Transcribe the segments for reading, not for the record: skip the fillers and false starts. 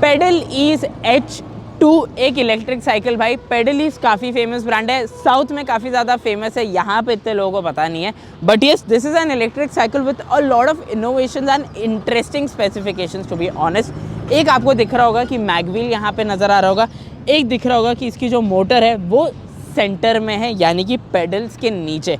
Pedal ease H2 एक electric cycle. भाई pedal ease काफ़ी फेमस ब्रांड है, साउथ में काफ़ी ज़्यादा फेमस है, यहाँ पे इतने लोगों को पता नहीं है। But yes, this is an electric cycle with a lot of innovation and interesting specifications to be honest. एक आपको दिख रहा होगा कि मैगव्हील यहाँ पे नज़र आ रहा होगा, एक दिख रहा होगा कि इसकी जो मोटर है वो सेंटर में है, यानी कि पेडल्स के नीचे।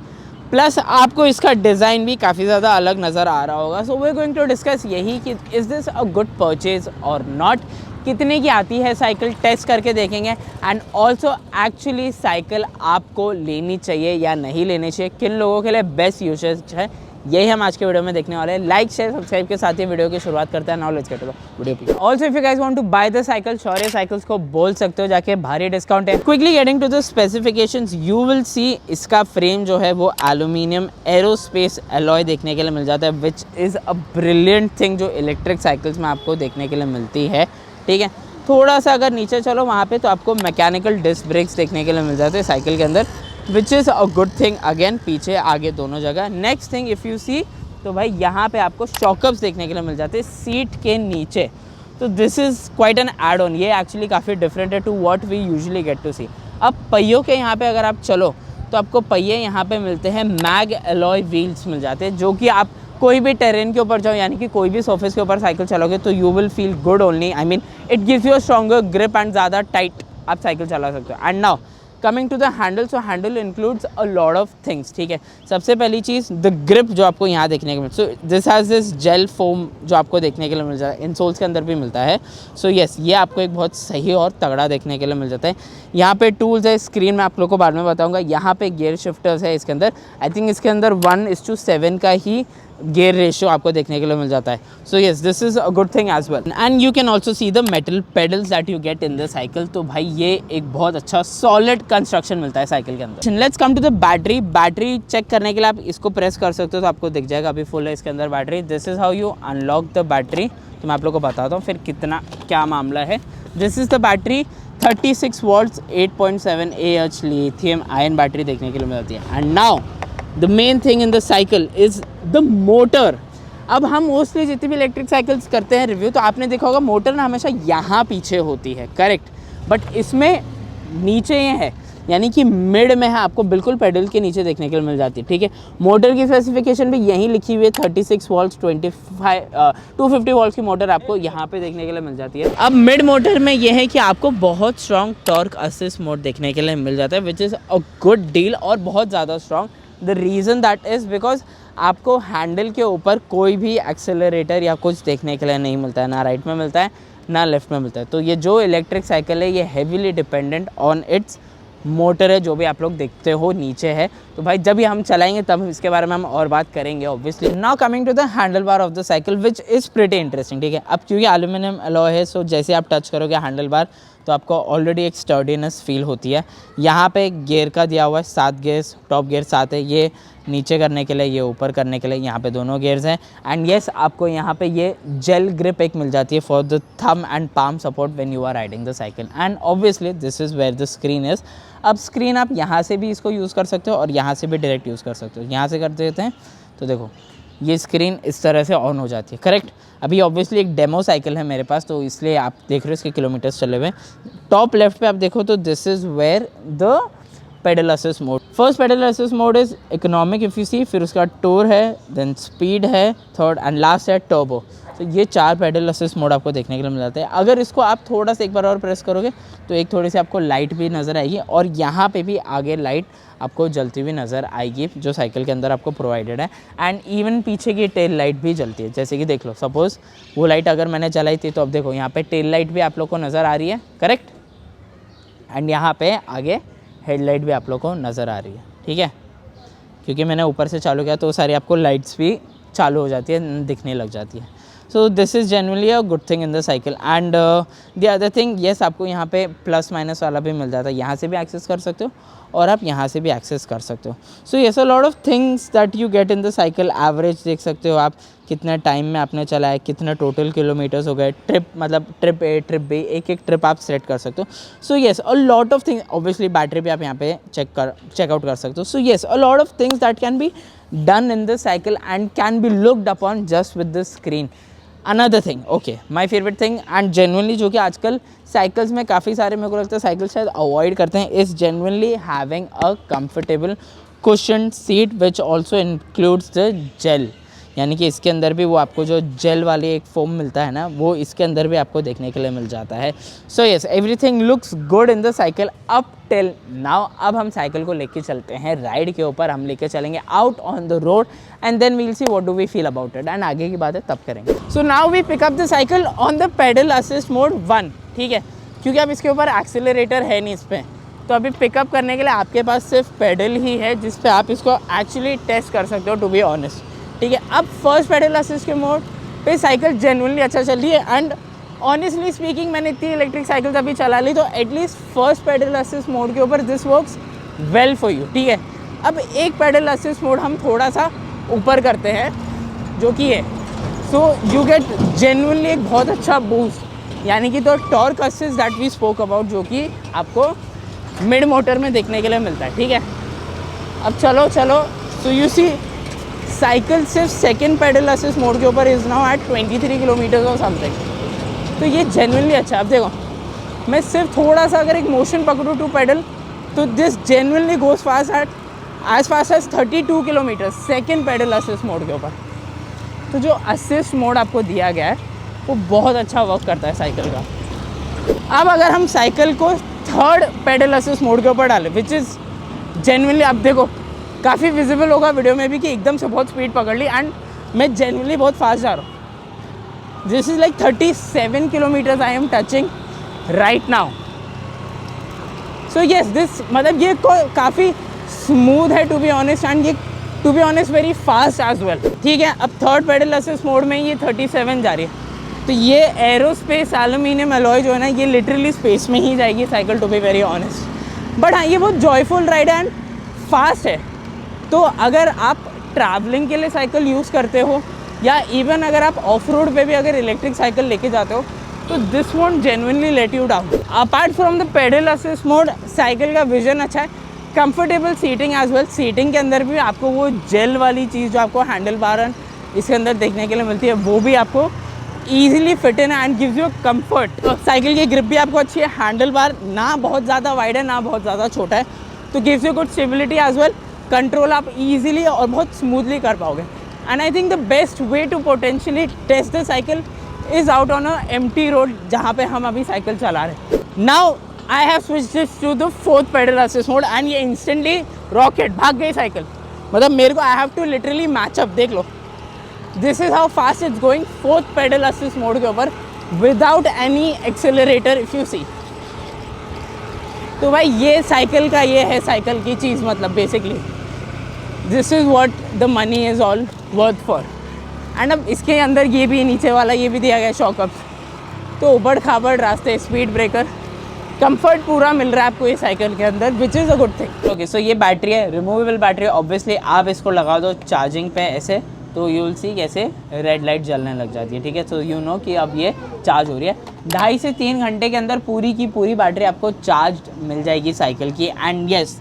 प्लस आपको इसका डिज़ाइन भी काफ़ी ज़्यादा अलग नज़र आ रहा होगा। So we are going to discuss यही कि is this a good purchase और नॉट, कितने की आती है साइकिल, टेस्ट करके देखेंगे। एंड ऑल्सो एक्चुअली साइकिल आपको लेनी चाहिए या नहीं लेनी चाहिए, किन लोगों के लिए बेस्ट यूसेज है, यही हम आज के वीडियो में देखने वाले हैं। लाइक शेयर सब्सक्राइब के साथ ही वीडियो की शुरुआत करते हैं। Now let's get to the video please. Also if you guys want to buy the cycle, Shaurya cycles को बोल सकते हो जाके, भारी डिस्काउंट है। Quickly getting to the specifications, you will see इसका फ्रेम जो है वो एल्यूमिनियम एरोस्पेस एलॉय देखने के लिए मिल जाता है, विच इज़ अ ब्रिलियंट थिंग जो इलेक्ट्रिक साइकिल्स में आपको देखने के लिए मिलती है। ठीक है, थोड़ा सा अगर नीचे चलो वहाँ पे तो आपको मैकेनिकल डिस्क ब्रेक्स देखने के लिए मिल जाते हैं साइकिल के अंदर, which is a good thing. Again पीछे आगे दोनों जगह। Next thing if you see, तो भाई यहाँ पे आपको शॉकअप्स देखने के लिए मिल जाते हैं सीट के नीचे। तो this is quite an add on, ये एक्चुअली काफ़ी डिफरेंट है to what we usually get to see. अब पहियों के यहाँ पे अगर आप चलो तो आपको पहिए यहाँ पे मिलते हैं मैग एलॉय व्हील्स मिल जाते हैं, जो कि आप कोई भी टेरेन के ऊपर जाओ, यानी कि कोई भी सरफेस के ऊपर साइकिल चलोगे तो you will feel good only. I mean it gives you a stronger grip and ज़्यादा टाइट आप साइकिल चला सकते हो। And now coming to the handle, so handle includes a lot of things. ठीक है, सबसे पहली चीज़ द ग्रिप जो आपको यहाँ देखने को मिलता है, so this has this gel foam जो आपको देखने के लिए मिल जाता है, इंसोल्स के अंदर भी मिलता है। सो येस, ये आपको एक बहुत सही और तगड़ा देखने के लिए मिल जाता है। यहाँ पे टूल्स है, स्क्रीन में आप लोग को बाद में बताऊँगा। यहाँ पे गियर शिफ्टर्स है इसके अंदर, आई थिंक इसके अंदर 1:7 का ही गियर रेशियो आपको देखने के लिए मिल जाता है। So yes, this is a good thing as well. And you can also see the metal pedals that you get in the cycle. तो भाई ये एक बहुत अच्छा सॉलिड कंस्ट्रक्शन मिलता है साइकिल के अंदर। Let's come to the battery. Battery check करने के लिए आप इसको प्रेस कर सकते हो तो आपको दिख जाएगा अभी फुल है इसके अंदर battery. This is how you unlock the battery. तो मैं आप लोग को बताता हूँ फिर कितना क्या मामला है। This is the battery, 36 vaults 8.7 AH lithium ion battery देखने के लिए मिल जाती है। And now the main thing in the cycle is the motor. अब हम मोस्टली जितनी भी इलेक्ट्रिक साइकिल्स करते हैं रिव्यू, तो आपने देखा होगा मोटर ना हमेशा यहाँ पीछे होती है, करेक्ट। बट इसमें नीचे ये है, यानी कि मिड में है, आपको बिल्कुल पेडल के नीचे देखने के लिए मिल जाती है। ठीक है, मोटर की स्पेसिफिकेशन भी यहीं लिखी हुई है, 36 वॉल्ट्स 250 वॉल्ट्स की मोटर आपको यहाँ पे देखने के लिए मिल जाती है। अब मिड मोटर में यह है कि आपको बहुत स्ट्रॉन्ग टॉर्क असिस्ट मोड देखने के लिए मिल जाता है, विच इज़ अ गुड डील और बहुत ज़्यादा strong. The reason that is because आपको हैंडल के ऊपर कोई भी एक्सेलरेटर या कुछ देखने के लिए नहीं मिलता है, ना राइट में मिलता है ना लेफ्ट में मिलता है। तो ये जो इलेक्ट्रिक साइकिल है ये heavily dependent on it's motor है, जो भी आप लोग देखते हो नीचे है। तो भाई जब भी हम चलाएंगे तब इसके बारे में हम और बात करेंगे obviously. Now coming to the handlebar of the cycle which is pretty interesting. ठीक है, अब क्योंकि एल्यूमिनियम अलॉय है, सो जैसे आप टच करोगे हैंडल बार तो आपको ऑलरेडी एक स्टर्डीनेस फील होती है। यहाँ पे गियर का दिया हुआ है, 7 गियर्स, टॉप गियर 7 है, ये नीचे करने के लिए, ये ऊपर करने के लिए, यहाँ पे दोनों गियर्स हैं। एंड येस, आपको यहाँ पे ये जेल ग्रिप एक मिल जाती है for the thumb and palm support when you are riding the cycle. And obviously this is where the screen is. अब स्क्रीन आप यहाँ से भी इसको यूज़ कर सकते हो और यहाँ से भी डायरेक्ट यूज़ कर सकते हो। यहाँ से कर देते हैं तो देखो ये स्क्रीन इस तरह से ऑन हो जाती है, करेक्ट। अभी ऑब्वियसली एक डेमो साइकिल है मेरे पास, तो इसलिए आप देख रहे हो इसके किलोमीटर्स चले हुए। टॉप लेफ्ट पे आप देखो तो this is where the pedal assist mode. First pedal assist mode is economic if you see, फिर उसका टूर है, देन स्पीड है थर्ड, एंड लास्ट है टर्बो। तो ये 4 पेडल असिस्ट मोड आपको देखने के लिए मिल जाते हैं। अगर इसको आप थोड़ा सा एक बार और प्रेस करोगे तो एक थोड़ी सी आपको लाइट भी नज़र आएगी और यहाँ पे भी आगे लाइट आपको जलती हुई नज़र आएगी जो साइकिल के अंदर आपको प्रोवाइडेड है। एंड इवन पीछे की टेल लाइट भी जलती है, जैसे कि देख लो, सपोज़ वो लाइट अगर मैंने चलाई थी तो अब देखो यहाँ पे टेल लाइट भी आप लोग को नज़र आ रही है, करेक्ट। एंड यहाँ पे आगे हेडलाइट भी आप लोग को नज़र आ रही है। ठीक है, क्योंकि मैंने ऊपर से चालू किया तो सारी आपको लाइट्स भी चालू हो जाती है, दिखने लग जाती है। So this is generally a good thing in the cycle. And the other thing, yes, आपको यहाँ पे प्लस माइनस वाला भी मिल जाता है, यहाँ से भी एक्सेस कर सकते हो और आप यहाँ से भी एक्सेस कर सकते हो। So yes, a lot of things that you get in the cycle. Average देख सकते हो आप, कितने टाइम में आपने चलाया, कितने टोटल किलोमीटर्स हो गए, ट्रिप मतलब ट्रिप ए ट्रिप बी, एक ट्रिप आप सेट कर सकते हो। So yes, a lot of things. Obviously battery भी आप यहाँ पे चेकआउट कर सकते हो। So yes, a lot of things that can be done in the cycle and can be looked upon just with the screen. Another thing, okay, my favourite thing and genuinely जो कि आजकल cycles में काफ़ी सारे मेरे को लगता है साइकिल शायद अवॉइड करते हैं, is genuinely having a comfortable cushion seat which also includes the gel. यानी कि इसके अंदर भी वो आपको जो जेल वाली एक फोम मिलता है ना, वो इसके अंदर भी आपको देखने के लिए मिल जाता है। So yes, everything looks good in the cycle up till now. अब हम साइकिल को लेके चलते हैं राइड के ऊपर, हम लेके चलेंगे out on the road and then we'll see what do we feel about it, and आगे की बात है तब करेंगे। So now we pick up the cycle on the pedal assist mode 1, ठीक है, क्योंकि अब इसके ऊपर एक्सीलरेटर है नहीं इस पर, तो अभी पिकअप करने के लिए आपके पास सिर्फ पेडल ही है जिस पे आप इसको एक्चुअली टेस्ट कर सकते हो, टू बी ऑनेस्ट, ठीक है। अब फर्स्ट पेडल असिस्ट के मोड पे साइकिल जेन्युइनली अच्छा चल रही है एंड ऑनेस्टली स्पीकिंग मैंने इतनी इलेक्ट्रिक साइकिल अभी चला ली, तो at least first pedal assist mode के ऊपर this works well for you, ठीक है। अब एक पेडल असिस्ट मोड हम थोड़ा सा ऊपर करते हैं जो कि है, सो यू गेट जेन्युइनली एक बहुत अच्छा बूस्ट, यानी कि तो torque assist that we spoke about, जो कि आपको मिड मोटर में देखने के लिए मिलता है, ठीक है। अब चलो सो यू सी साइकिल सिर्फ सेकेंड पेडल असिस्ट मोड के ऊपर इज़ नाउ एट 23 किलोमीटर और समथिंग, तो ये जेन्युइनली अच्छा है। अब देखो मैं सिर्फ थोड़ा सा अगर एक मोशन पकड़ूँ टू पेडल, तो this genuinely goes fast at as fast as 32 kilometre second pedal assist mode के ऊपर। तो जो असिस्ट मोड आपको दिया गया है वो बहुत अच्छा वर्क करता है साइकिल का। अब अगर हम साइकिल को थर्ड पेडल असिस्ट मोड के ऊपर डालें विच इज़ जेन्युइनली, अब देखो काफ़ी विजिबल होगा वीडियो में भी कि एकदम से बहुत स्पीड पकड़ ली एंड मैं जेन्युइनली बहुत फास्ट जा रहा हूँ। This is like 37 kilometres I am touching right now. So yes this मतलब ये काफ़ी स्मूथ है टू बी ऑनेस्ट, एंड ये to be honest very fast as well, ठीक है। अब थर्ड पेडल असिस्ट मोड में ये 37 जा रही है, तो ये एरोस्पेस एल्यूमिनियम अलॉय जो है ना, ये लिटरली स्पेस में ही जाएगी cycle, to be very honest. But हाँ, ये बहुत जॉयफुल राइड एंड फास्ट है। तो अगर आप ट्रैवलिंग के लिए साइकिल यूज़ करते हो या इवन अगर आप ऑफ रोड पे भी अगर इलेक्ट्रिक साइकिल लेके जाते हो, तो this won't genuinely let you down. Apart from the pedal assist mode, cycle का विजन अच्छा है, comfortable seating as well. Seating के अंदर भी आपको वो जेल वाली चीज़ जो आपको हैंडल बार इसके अंदर देखने के लिए मिलती है, वो भी आपको easily fit in and gives you comfort. तो साइकिल की ग्रिप भी आपको अच्छी है, हैंडल बार ना बहुत ज़्यादा वाइड है ना बहुत ज़्यादा छोटा है, तो gives you good stability as well. Control आप इजीली और बहुत स्मूथली कर पाओगे। And I think the best way to potentially test the cycle is out on a empty road, जहाँ पे हम अभी साइकिल चला रहे हैं। Now I have switched this to the fourth pedal assist mode and ये इंस्टेंटली रॉकेट भाग गई साइकिल। मतलब मेरे को I have to literally match up, देख लो this is how fast it's going fourth pedal assist mode के ऊपर without any accelerator if you see. तो भाई ये साइकिल का ये है साइकिल की चीज़, मतलब basically this is what the money is all worth for. And अब इसके अंदर ये भी नीचे वाला ये भी दिया गया शॉकअप्स, तो उबड़ खाबड़ रास्ते, स्पीड ब्रेकर, कंफर्ट पूरा मिल रहा है आपको ये साइकिल के अंदर, which is a good thing. Okay, so ये बैटरी है, रिमूवेबल बैटरी है। ऑब्वियसली आप इसको लगा दो चार्जिंग पे ऐसे, तो यू विल सी कैसे रेड लाइट जलने लग जाती है, ठीक है। सो यू नो कि अब ये चार्ज हो रही है। 2.5 से 3 घंटे के अंदर पूरी की पूरी बैटरी आपको चार्ज मिल जाएगी साइकिल की। And yes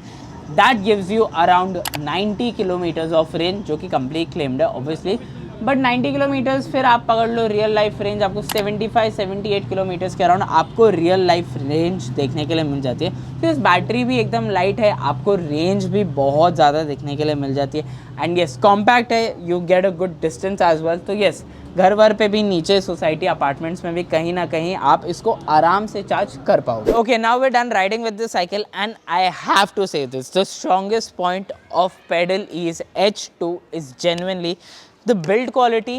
that gives you around 90 kilometres of range, जो कि कंप्लीट क्लेम्ड है ऑब्वियसली। बट 90 किलोमीटर्स फिर आप पकड़ लो रियल लाइफ रेंज, आपको 75-78 किलोमीटर्स के अराउंड आपको रियल लाइफ रेंज देखने के लिए मिल जाती है। तो इस बैटरी भी एकदम लाइट है, आपको रेंज भी बहुत ज़्यादा देखने के लिए मिल जाती है। एंड येस कॉम्पैक्ट है, you get a good distance as well. तो येस घर वर पे भी, नीचे सोसाइटी अपार्टमेंट्स में भी कहीं ना कहीं आप इसको आराम से चार्ज कर पाओगे। Okay, now we done riding with this cycle and I have to say this, the strongest point of pedal is H2 is genuinely the build quality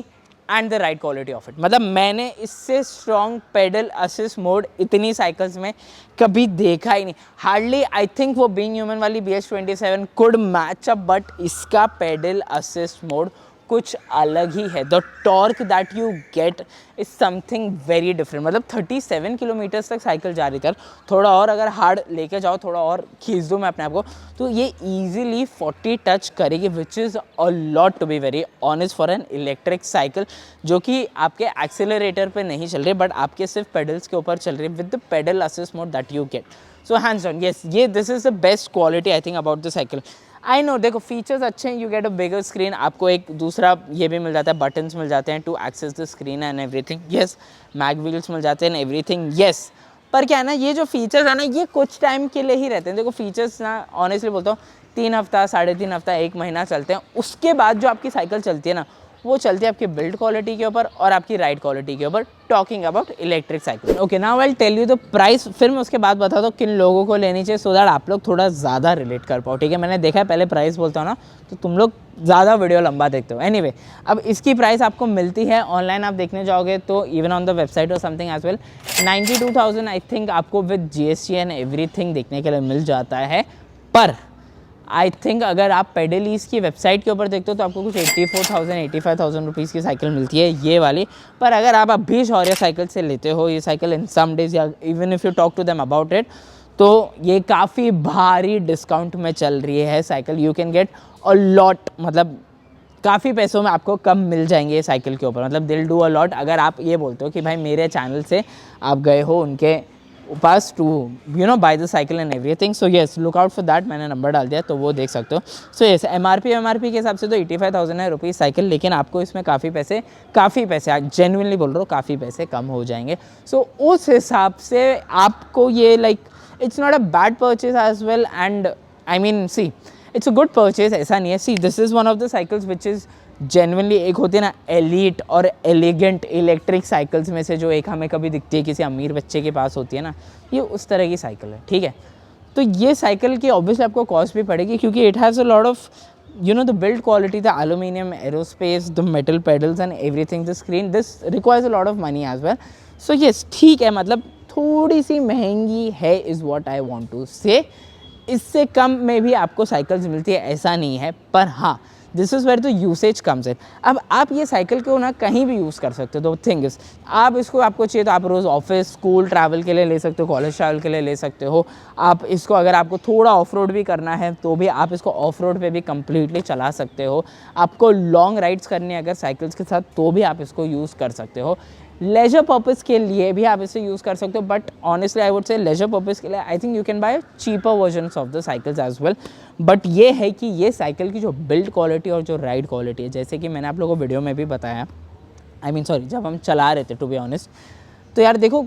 and the ride quality of it. मतलब मैंने इससे strong pedal assist mode इतनी cycles में कभी देखा ही नहीं। Hardly I think वो बीइंग ह्यूमन वाली BH27 could match up, but इसका पेडल असिस्ट मोड कुछ अलग ही है। The torque that you gate is something very different. मतलब 37 किलोमीटर्स तक साइकिल जा रही थी, थोड़ा और अगर हार्ड लेके जाओ, थोड़ा और खींच दूँ मैं अपने आप को, तो ये ईजिली 40 टच करेगी, which is a lot to be very honest for an electric cycle, जो कि आपके एक्सेलरेटर पे नहीं चल रही बट आपके सिर्फ पेडल्स के ऊपर चल रही है with the pedal assist mode that you get. So hands on, yes, ये this is the best quality I think about the cycle. I know, देखो फीचर्स अच्छे हैं, you get a bigger screen, आपको एक दूसरा ये भी मिल जाता है, बटन्स मिल जाते हैं to access the screen and everything, yes, mag wheels मिल जाते हैं एवरीथिंग, यस। पर क्या है ना, ये जो फीचर्स है ना, ये कुछ टाइम के लिए ही रहते हैं। देखो फीचर्स ना, ऑनेस्टली बोलता हूँ 3 हफ्ता, 3.5 हफ्ता, 1 महीना चलते हैं, उसके बाद जो आपकी साइकिल चलती है ना, वो चलती है आपकी बिल्ड क्वालिटी के ऊपर और आपकी राइड क्वालिटी के ऊपर, talking about electric cycle. Okay, now I will tell you the price, फिर मैं उसके बाद बता दूँ किन लोगों को लेनी चाहिए, सो दैट आप लोग थोड़ा ज़्यादा रिलेट कर पाओ, ठीक है। मैंने देखा है पहले प्राइस बोलता हूँ ना, तो तुम लोग ज़्यादा वीडियो लंबा देखते हो। एनीवे, अब इसकी प्राइस आपको मिलती है ऑनलाइन, आप देखने जाओगे तो इवन ऑन द वेबसाइट और something as well 92,000 I think आपको विद GST एंड एवरीथिंग देखने के लिए मिल जाता है। पर आई थिंक अगर आप पेडलीज की वेबसाइट के ऊपर देखते हो तो आपको कुछ 84,000 85,000 रुपीज़ की साइकिल मिलती है ये वाली। पर अगर आप अभी शौर्य साइकिल से लेते हो ये साइकिल इन सम डेज, या even if you talk to them about it, तो ये काफ़ी भारी डिस्काउंट में चल रही है cycle. You can get a lot, मतलब काफ़ी पैसों में आपको कम मिल जाएंगे ये साइकिल के ऊपर, मतलब दिल डू अ लॉट। अगर आप ये बोलते हो कि भाई मेरे चैनल से आप गए हो उनके पास to you know buy the cycle and everything, so yes look out for that, मैंने नंबर डाल दिया तो वो देख सकते हो। सो येस, MRP के हिसाब से तो 85,000 है रुपीज़ साइकिल, लेकिन आपको इसमें काफ़ी पैसे जेन्युइनली बोल रहा हूँ, काफ़ी पैसे कम हो जाएंगे। सो उस हिसाब से आपको ये like it's not a bad purchase as well, and I mean see it's a good purchase, ऐसा नहीं है। See this is one of the cycles which is genuinely, एक होती है ना एलीट और एलिगेंट इलेक्ट्रिक साइकिल्स में से जो एक हमें कभी दिखती है किसी अमीर बच्चे के पास होती है ना, ये उस तरह की साइकिल है, ठीक है। तो ये साइकिल की ऑब्वियसली आपको कॉस्ट भी पड़ेगी, क्योंकि it has a lot of you know the build quality, the aluminum aerospace, the metal pedals and everything, the screen, this requires a lot of money as well. So yes, ठीक है, मतलब थोड़ी सी महंगी है is what I want to say। इससे कम में भी आपको साइकिल्स मिलती है, ऐसा नहीं है। पर हाँ, this is where the usage comes in. अब आप ये साइकिल को ना कहीं भी यूज़ कर सकते हो। द थिंग इज़, आप इसको आपको चाहिए तो आप रोज़ ऑफिस स्कूल ट्रैवल के लिए ले सकते हो, कॉलेज ट्रैवल के लिए ले सकते हो। आप इसको अगर आपको थोड़ा ऑफ रोड भी करना है तो भी आप इसको ऑफ रोड पे भी कम्प्लीटली चला सकते हो। आपको लॉन्ग राइड्स करनी है अगर साइकिल्स के साथ, तो भी आप इसको यूज़ कर सकते हो। लेजर पर्पज़ के लिए भी आप इसे यूज़ कर सकते हो, but honestly I would say leisure purpose के लिए I think you can buy cheaper versions of the cycles as well. But ये है कि ये साइकिल की जो बिल्ड क्वालिटी और जो राइड क्वालिटी है, जैसे कि मैंने आप लोगों को वीडियो में भी बताया, जब हम चला रहे थे टू बी ऑनेस्ट, तो यार देखो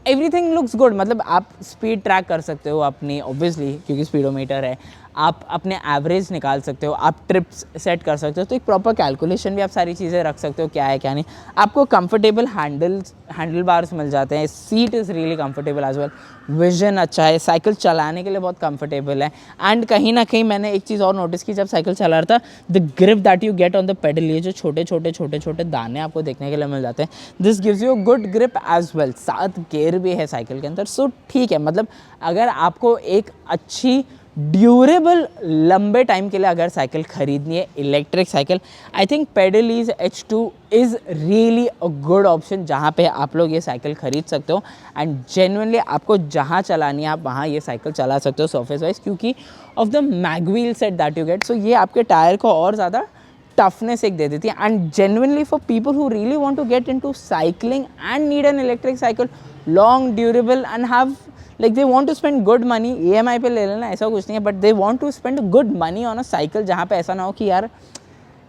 एवरीथिंग लुक्स गुड। मतलब आप स्पीड ट्रैक कर सकते हो अपनी, ऑब्वियसली क्योंकि स्पीडोमीटर है, आप अपने एवरेज निकाल सकते हो, आप ट्रिप्स सेट कर सकते हो, तो एक प्रॉपर कैलकुलेशन भी आप सारी चीज़ें रख सकते हो क्या है क्या नहीं। आपको कंफर्टेबल हैंडल बार्स मिल जाते हैं, seat is really comfortable as well, vision अच्छा है, साइकिल चलाने के लिए बहुत कंफर्टेबल है। एंड कहीं ना कहीं मैंने एक चीज़ और नोटिस की जब साइकिल चला रहा था, the grip that you get on the pedal, ये जो छोटे छोटे दाने आपको देखने के लिए मिल जाते हैं, this gives you good grip as well. 7 gear भी है साइकिल के अंदर, सो ठीक है। मतलब अगर आपको एक अच्छी ड्यूरेबल लंबे टाइम के लिए अगर साइकिल खरीदनी है, electric cycle, I think Pedalease H2 is really a good option, जहाँ पे आप लोग ये साइकिल खरीद सकते हो। एंड जेन्युइनली आपको जहाँ चलानी है आप वहाँ ये साइकिल चला सकते हो सरफेस वाइज, क्योंकि of the mag wheel set that you get. So ये आपके टायर को और ज़्यादा टफनेस एक दे देती है। And genuinely for people who really want to get into cycling and need an electric cycle, long durable and have like they want to spend good money, EMI पे ले लेना ऐसा कुछ नहीं है, but they want to spend good money on a cycle, जहाँ पे ऐसा ना हो कि यार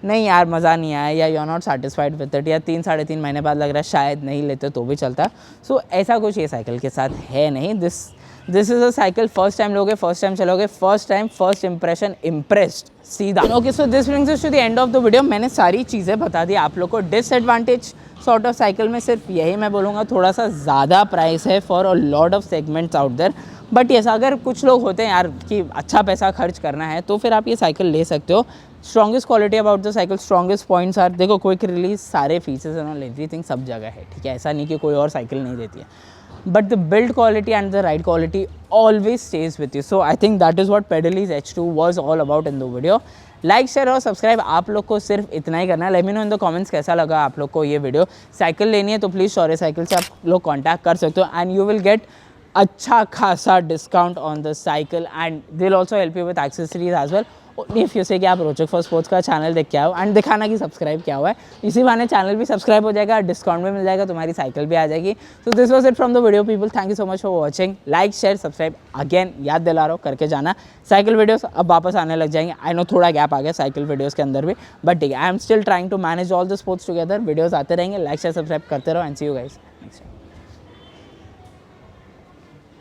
नहीं यार मज़ा नहीं आया, या you are not satisfied with it, या 3-3.5 महीने बाद लग रहा है शायद नहीं लेते तो भी चलता। सो ऐसा कुछ ये साइकिल के साथ है नहीं। This is a cycle first time लोगे, फर्स्ट टाइम चलोगे, first time first impression impressed सीधा। Okay, so this brings us to the end of the video. मैंने सारी चीज़ें बता दी आप लोग को। डिसएडवांटेज सॉर्ट ऑफ साइकिल में सिर्फ यही मैं बोलूँगा, थोड़ा सा ज़्यादा प्राइस है for a lot of segments out there. But yes, अगर कुछ लोग होते हैं यार कि अच्छा पैसा खर्च करना है, तो फिर आप ये साइकिल ले सकते हो। Strongest quality about the cycle, strongest points are, देखो क्विक रिलीज, सारे फीचर्स एंड ऑल एवरीथिंग सब जगह है, ठीक है। ऐसा नहीं कि कोई और साइकिल नहीं देती है, but the build quality and the ride quality always stays with you. So I think that is what Pedalease H2 was all about in the video. Like share और सब्सक्राइब आप लोग को सिर्फ इतना ही करना है। Let me know in the comments कैसा लगा आप लोग को ये वीडियो। साइकिल लेनी है तो प्लीज़ शौर्य साइकिल से आप लोग कॉन्टैक्ट कर सकते हो, एंड यू विल गेट अच्छा खासा discount on the cycle, and they will also help you with accessories as well. If you say कि आप रोचक फॉर स्पोर्ट्स का चैनल देख के आओ एंड दिखाना कि सब्सक्राइब किया हुआ है, इसी बहाने चैनल भी सब्सक्राइब हो जाएगा, डिस्काउंट भी मिल जाएगा, तुम्हारी साइकिल भी आ जाएगी। So this was it from the video people, thank you so much for watching, like share subscribe again याद दिला रहा हूँ करके जाना। साइकिल वीडियोस अब वापस आने लग जाएंगे, आई नो थोड़ा गैप आ गया साइकिल वीडियोस के अंदर भी, बट ठीक है, I am still trying to manage all the sports together, videos आते रहेंगे, लाइक शेयर सब्सक्राइब करते रहो and see you guys next time.